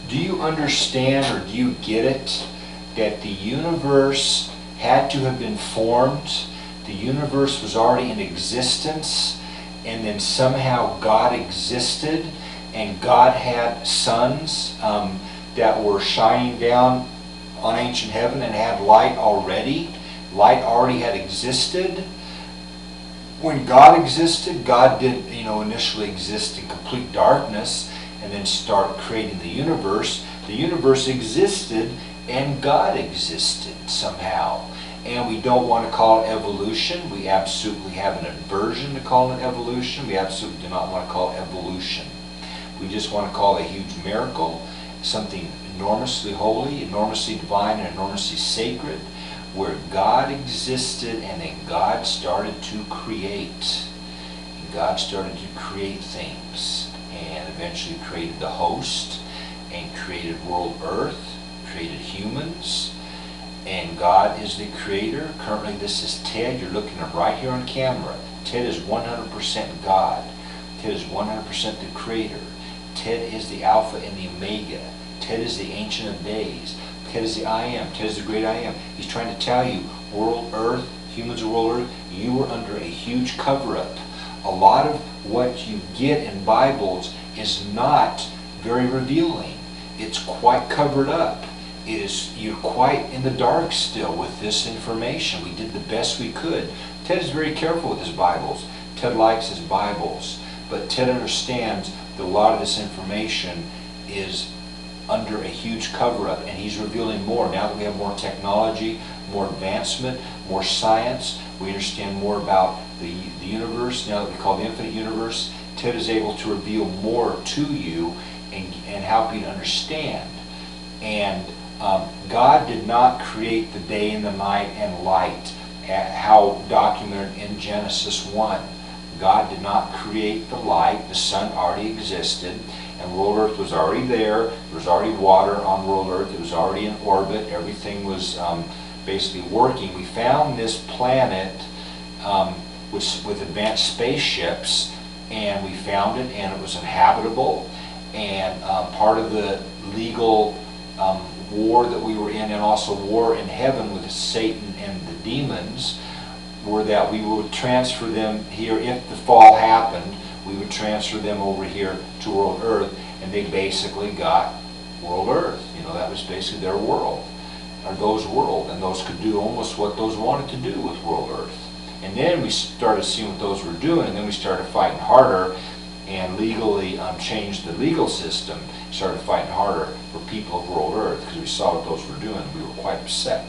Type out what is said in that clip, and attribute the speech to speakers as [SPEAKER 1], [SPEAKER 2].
[SPEAKER 1] Do you understand, or do you get it, that the universe had to have been formed? The universe was already in existence, and then somehow God existed, and God had suns that were shining down on ancient heaven and had light already. Light already had existed. When God existed, God didn't, initially exist in complete darkness and then start creating the universe. The universe existed and God existed somehow. And we don't want to call it evolution. We absolutely have an aversion to calling it evolution. We absolutely do not want to call it evolution. We just want to call it a huge miracle, something enormously holy, enormously divine, and enormously sacred, where God existed and then God started to create. And God started to create things and eventually created the host and created world Earth, created humans, and God is the creator. Currently this is Ted. You're looking at him right here on camera. Ted is 100% God. Ted is 100% the creator. Ted is the Alpha and the Omega. Ted is the Ancient of Days. Ted is the I Am. Ted is the great I Am. He's trying to tell you, world Earth, humans of world Earth, you were under a huge cover-up. A lot of what you get in Bibles is not very revealing. It's quite covered up. You're quite in the dark still with this information. We did the best we could. Ted is very careful with his Bibles. Ted likes his Bibles. But Ted understands that a lot of this information is under a huge cover-up, and he's revealing more. Now that we have more technology, more advancement, more science, we understand more about the universe, now that we call the infinite universe, Ted is able to reveal more to you and help you to understand. And God did not create the day and the night and light, how documented in Genesis 1. God did not create the light. The sun already existed, and world Earth was already there. There was already water on world Earth. It was already in orbit. Everything was basically working. We found this planet with advanced spaceships, and we found it, and it was inhabitable. And part of the legal war that we were in, and also war in heaven with Satan and the demons, were that we would transfer them here. If the fall happened, we would transfer them over here to world Earth, and they basically got world Earth. That was basically their world, or those world, and those could do almost what those wanted to do with world Earth. And then we started seeing what those were doing, and then we started fighting harder and legally changed the legal system, started fighting harder for people of world Earth, because we saw what those were doing. We were quite upset.